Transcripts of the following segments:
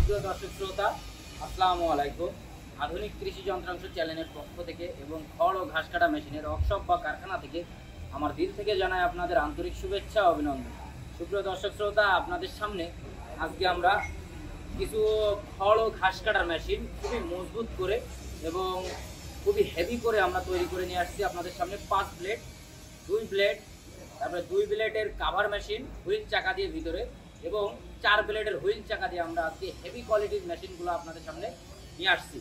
সুপ্রিয় দর্শক শ্রোতা, আসসালামু আলাইকুম। আধুনিক কৃষি যন্ত্রাংশ চ্যানেলের পক্ষ থেকে এবং খড় ও ঘাস কাটা মেশিনের ওয়ার্কশপ বা কারখানা থেকে আমার দিল থেকে জানাই আপনাদের আন্তরিক শুভেচ্ছা ও অভিনন্দন। সুপ্রিয় দর্শক শ্রোতা, আপনাদের সামনে আজকে আমরা কিছু খড় ও ঘাস কাটার মেশিন খুবই মজবুত করে এবং খুবই হেভি করে আমরা তৈরি করে নিয়ে আসছি আপনাদের সামনে। 5 ব্লেড, 2 ব্লেড, তারপরে 2 ব্লেডের কাভার মেশিন হুইল চাকা দিয়ে ভিতরে এবং 4 ব্লেডের হুইল চাকা দিয়ে আমরা আজকে হেভি কোয়ালিটির মেশিনগুলো আপনাদের সামনে নিয়ে আসছি।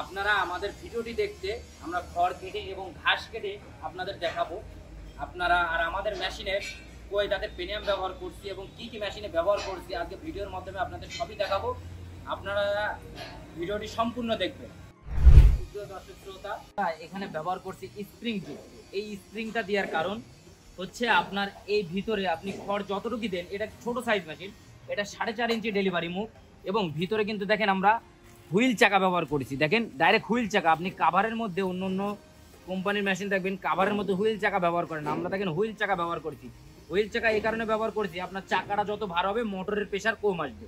আপনারা আমাদের ভিডিওটি দেখতে আমরা খড় কেটে এবং ঘাস কেটে আপনাদের দেখাবো। আপনারা আর আমাদের মেশিনের কই তাদের প্রিমিয়াম ব্যবহার করছি এবং কি কি মেশিনে ব্যবহার করছি আজকে ভিডিওর মাধ্যমে আপনাদের সবই দেখাবো। আপনারা ভিডিওটি সম্পূর্ণ দেখবেন। দর্শক শ্রোতা, এখানে ব্যবহার করছি স্প্রিং যুক্ত। এই স্প্রিংটা দেওয়ার কারণ হচ্ছে আপনার এই ভিতরে আপনি খড় যতটুকু দেন, এটা ছোট সাইজ মেশিন, এটা 4.5 ইঞ্চি ডেলিভারি মুখ এবং ভিতরে কিন্তু দেখেন আমরা হুইল চাকা ব্যবহার করেছি। দেখেন ডাইরেক্ট হুইল চাকা। আপনি কাভারের মধ্যে অন্য অন্য কোম্পানির মেশিন দেখবেন কাভারের মধ্যে হুইল চাকা ব্যবহার করেন, আমরা দেখেন হুইল চাকা ব্যবহার করছি। হুইল চাকা এই কারণে ব্যবহার করছি, আপনার চাকাটা যত ভার হবে মোটরের প্রেশার কম আসবে।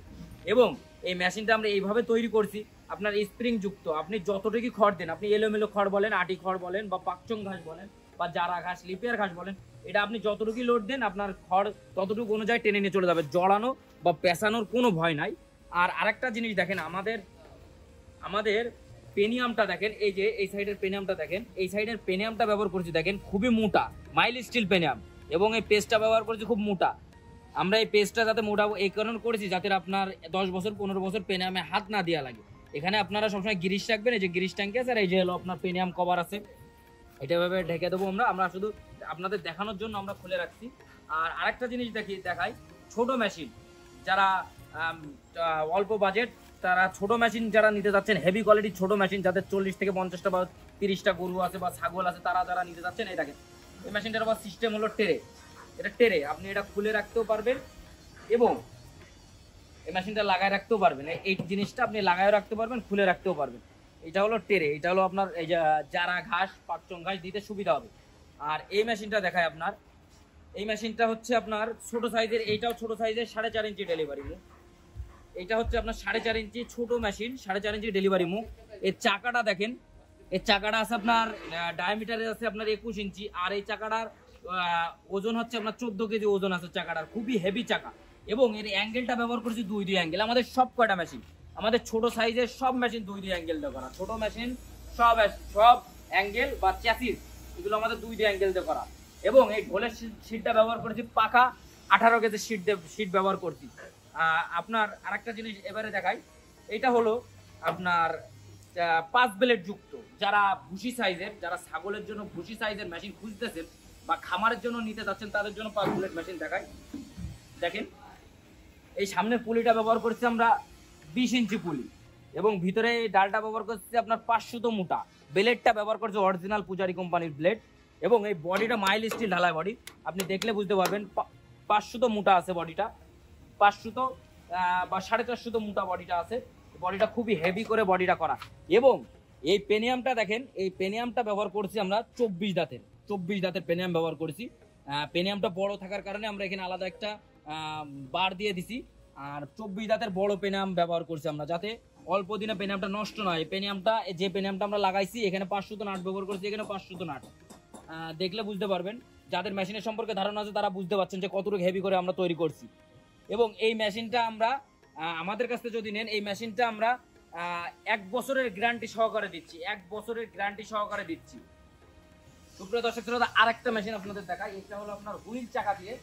এবং এই মেশিনটা আমরা এইভাবে তৈরি করছি আপনার স্প্রিং যুক্ত। আপনি যতটুকু খড় দেন, আপনি এলোমেলো খড় বলেন, আটি খড় বলেন, বা পাকচং ঘাস বলেন, বা জারা ঘাস, লিপিয়ার ঘাস বলেন, এটা আপনি যতটুকু লোড দেন আপনার খড় ততটুকু অনুযায়ী টেনে নিয়ে চলে যাবে। জড়ানো বা পেঁচানোর কোনো ভয় নাই। আর আরেকটা জিনিস দেখেন, আমাদের পেনিয়ামটা দেখেন, এই যে এই সাইডের পেনিয়ামটা দেখেন, এই সাইডের পেনিয়ামটা ব্যবহার করছি দেখেন খুবই মোটা, মাইল স্টিল পেনিয়াম, এবং এই পেস্টটা ব্যবহার করছি খুব মোটা। আমরা এই পেস্টটা যাতে মোটা এই কারণে করেছি যাতে আপনার 10 বছর 15 বছর পেনিয়ামে হাত না দেওয়া লাগে। এখানে আপনারা সবসময় গ্রিস রাখবেন, এই যে গ্রিস ট্যাঙ্কি আছে আর এই যে হলো আপনার পেনিয়াম কভার আছে, এটা ভাবে ঢেকে দেবো আমরা শুধু আপনাদের দেখানোর জন্য আমরা খুলে রাখছি। আর আরেকটা জিনিস দেখাই, ছোট মেশিন যারা অল্প বাজেট, তারা ছোট মেশিন যারা নিতে যাচ্ছেন, হেভি কোয়ালিটির ছোট মেশিন যাদের 40 থেকে 50টা বা 30টা গরু আছে বা ছাগল আছে, তারা যারা নিতে যাচ্ছেন, এই দেখেন এই মেশিনটার আবার সিস্টেম হলো টেরে। এটা টেরে, আপনি এটা খুলে রাখতেও পারবেন এবং এই মেশিনটা লাগায় রাখতেও পারবেন। এই জিনিসটা আপনি লাগায় রাখতে পারবেন, খুলে রাখতেও পারবেন। এটা হলো টেরে, এটা হলো আপনার এই যে জারা ঘাস, পাকচং ঘাস দিতে সুবিধা হবে। আর এই মেশিনটা দেখায় আপনার, এই মেশিনটা হচ্ছে আপনার ছোট সাইজের, এইটাও ছোট সাইজের 4.5 ইঞ্চি ডেলিভারি মুখ। এটা হচ্ছে আপনার 4.5 ইঞ্চি ছোট মেশিন, 4.5 ইঞ্চি ডেলিভারি মুখ। এর চাকাটা দেখেন, এর চাকাটা আছে আপনার ডায়ামিটারে আছে আপনার 21 ইঞ্চি, আর এই চাকাটার ওজন হচ্ছে আপনার 14 কেজি ওজন আছে চাকাটার, খুবই হেভি চাকা। এবং এর অ্যাঙ্গেলটা ব্যবহার করছি 2 অ্যাঙ্গেল। আমাদের সব কয়টা মেশিন, আমাদের ছোট সাইজের সব মেশিন 2 অ্যাঙ্গেল দিয়ে করা। ছোট মেশিন সব অ্যাঙ্গেল বা চ্যাসিস এগুলো আমাদের 2 অ্যাঙ্গেল দিয়ে করা। এবং এই ঢোলের শিটটা ব্যবহার করেছি পাকা 18 কেজি শিট ব্যবহার করছি। আপনার আরেকটা জিনিস এবারে দেখাই, এটা হলো আপনার 5 ব্লেড যুক্ত। যারা ভুসি সাইজের, যারা ছাগলের জন্য ভুসি সাইজের মেশিন খুঁজতেছেন বা খামারের জন্য নিতে যাচ্ছেন, তাদের জন্য 5 ব্লেড মেশিন দেখাই। দেখেন এই সামনের পুলিটা ব্যবহার করছি আমরা 20 ইঞ্চি পুলি, এবং ভিতরে এই ডালটা ব্যবহার করছি আপনার 500 মোটা। ব্লেডটা ব্যবহার করছে অরিজিনাল পূজারি কোম্পানির ব্লেড, এবং এই বডিটা মাইল স্টিল ঢালাই বডি। আপনি দেখলে বুঝতে পারবেন 500 মোটা আছে বডিটা, 500 বা 450 মোটা বডিটা আছে। বডিটা খুবই হেভি করে বডিটা করা। এবং এই পেনিয়ামটা দেখেন, এই পেনিয়ামটা ব্যবহার করছি আমরা 24 দাঁতের পেনিয়াম ব্যবহার করেছি। পেনিয়ামটা বড় থাকার কারণে আমরা এখানে আলাদা একটা বার দিয়ে দিছি। আর 24 দাঁতের বড় পেনিয়াম ব্যবহার করছি আমরা, যাতে অল্প দিনে পেনিয়ামটা নষ্ট না হয়। পেনিয়ামটা যে পেনিয়ামটা আমরা লাগাইছি এখানে 500 নাট ব্যবহার করছি, এখানে 500 নাট। দেখলে বুঝতে পারবেন, যাদের মেশিনের সম্পর্কে ধারণা আছে তারা বুঝতে পারছেন যে কতটুকু হেভি করে আমরা তৈরি করছি। এবং এই মেশিনটা আমরা আমাদের কাছ থেকে যদি নেন, এই মেশিনটা আমরা 1 বছরের গ্যারান্টি সহকারে দিচ্ছি, 1 বছরের গ্যারান্টি সহকারে দিচ্ছি। সুপ্রিয় দর্শক শ্রোতা, আরেকটা মেশিন আপনাদের দেখাই, এটা হলো আপনার হুইল চাকা দিয়ে।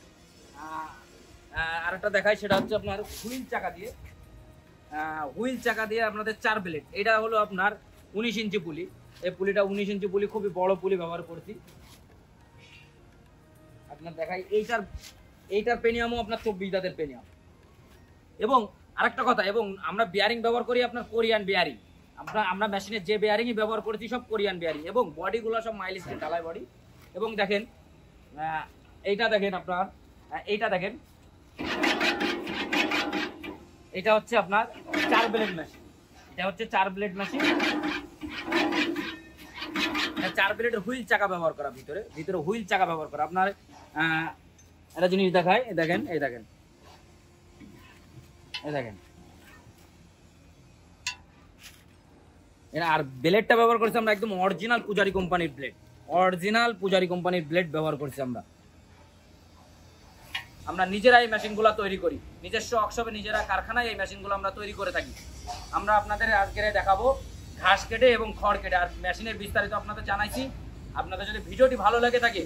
আরেকটা দেখাই, সেটা হচ্ছে আপনার হুইল চাকা দিয়ে আপনাদের 4 ব্লেড। এটা হলো আপনার 19 ইঞ্চি পুলি। এই পুলিটা 19 ইঞ্চি পুলি, খুবই বড় পুলি ব্যবহার করছি। আপনার দেখাই, এইটার পেনিয়ামও আপনার 24 দাঁতের পেনিয়াম। এবং আরেকটা কথা, এবং আমরা বিয়ারিং ব্যবহার করি আপনার কোরিয়ান বিয়ারিং। আমরা মেশিনের যে বিয়ারিংই ব্যবহার করেছি সব কোরিয়ান বিয়ারিং, এবং বডিগুলো সব মাইল স্টিল ঢালাই বডি। এবং দেখেন এইটা দেখেন আপনার, এইটা দেখেন, এটা হচ্ছে আপনার 4 ব্লেড মেশিন। এটা হচ্ছে 4 ব্লেড মেশিন, 4 ব্লেডের হুইল চাকা ব্যবহার করা, ভিতরে হুইল চাকা ব্যবহার করা। আপনার একটা জিনিস দেখায়, দেখেন এই দেখেন আর ব্লেডটা ব্যবহার করছি আমরা একদম অরিজিনাল পূজারি কোম্পানির ব্লেড, অরিজিনাল পূজারি কোম্পানির ব্লেড ব্যবহার করছি আমরা নিজেরাই মেশিনগুলো তৈরি করি, নিজস্ব ওয়ার্কশপে নিজেরা কারখানায় এই মেশিনগুলো আমরা তৈরি করে থাকি। আমরা আপনাদের আজকে দেখাবো ঘাস কেটে এবং খড় কেটে, আর মেশিনের বিস্তারিত আপনাদের জানাইছি। আপনাদের যদি ভিডিওটি ভালো লাগে থাকে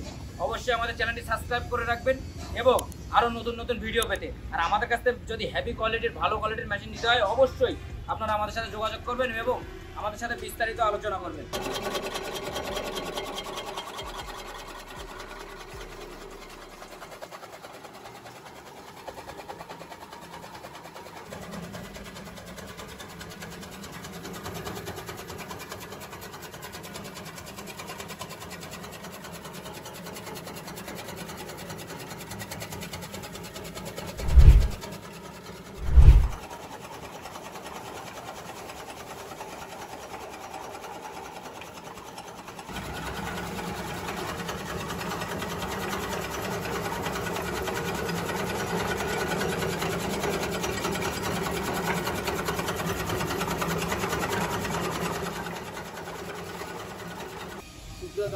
অবশ্যই আমাদের চ্যানেলটি সাবস্ক্রাইব করে রাখবেন এবং আরও নতুন নতুন ভিডিও পেতে। আর আমাদের কাছ থেকে যদি হেভি কোয়ালিটির ভালো কোয়ালিটির মেশিন নিতে হয় অবশ্যই আপনারা আমাদের সাথে যোগাযোগ করবেন এবং আমাদের সাথে বিস্তারিত আলোচনা করবেন।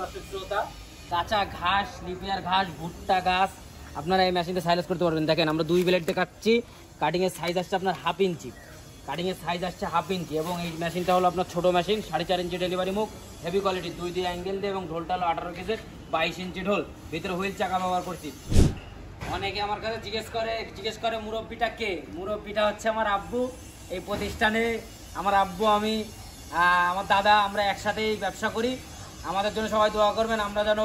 দর্শক শ্রোতা, কাঁচা ঘাস, লিপিয়ার ঘাস, ভুট্টা গাছ আপনারা এই মেশিনটা সাইলেজ করতে পারবেন। দেখেন আমরা 2 ব্লেডে কাটছি, কাটিংয়ের সাইজ আসছে আপনার 1/2 ইঞ্চি, কাটিংয়ের সাইজ আসছে 1/2 ইঞ্চি এবং এই মেশিনটা হলো আপনার ছোটো মেশিন, 4.5 ইঞ্চি ডেলিভারি মুখ, হেভি কোয়ালিটি, 2 দিয়ে অ্যাঙ্গেল দিয়ে এবং ঢোলটা হলো 18 কেজের 22 ইঞ্চি ঢোল, ভিতরে হুইল চাকা ব্যবহার করছি। অনেকে আমার কাছে জিজ্ঞেস করে মুরব্বিটা কে? মুরব্বিটা হচ্ছে আমার আব্বু। এই প্রতিষ্ঠানে আমার আব্বু, আমি, আমার দাদা, আমরা একসাথেই ব্যবসা করি। আমাদের জন্য সবাই দোয়া করবেন, আমরা যেন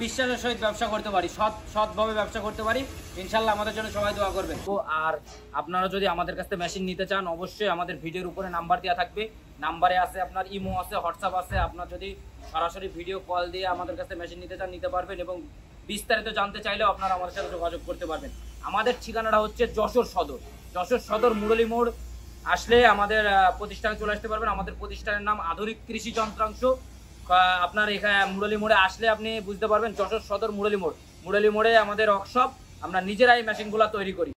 বিশ্বাসের সহিত ব্যবসা করতে পারি, সৎভাবে ব্যবসা করতে পারি ইনশাল্লাহ। আমাদের জন্য সবাই দোয়া করবেন। আর আপনারা যদি আমাদের কাছ থেকে মেশিন নিতে চান অবশ্যই আমাদের ভিডিওর উপরে নাম্বার দেওয়া থাকবে, নাম্বারে আছে আপনার ইমো আছে, হোয়াটসঅ্যাপ আছে। আপনার যদি সরাসরি ভিডিও কল দিয়ে আমাদের কাছ থেকে মেশিন নিতে চান নিতে পারবেন এবং বিস্তারিত জানতে চাইলেও আপনারা আমাদের সাথে যোগাযোগ করতে পারবেন। আমাদের ঠিকানাটা হচ্ছে যশোর সদর মুরলী মোড় আসলে আমাদের প্রতিষ্ঠানে চলে আসতে পারবেন। আমাদের প্রতিষ্ঠানের নাম আধুনিক কৃষি যন্ত্রাংশ। আপনার এখানে মুরলী মোড়ে আসলে আপনি বুঝতে পারবেন যশোর সদর মুরলী মোড়ে আমাদের ওয়ার্কশপ, আমরা নিজেরাই মেশিনগুলো তৈরি করি।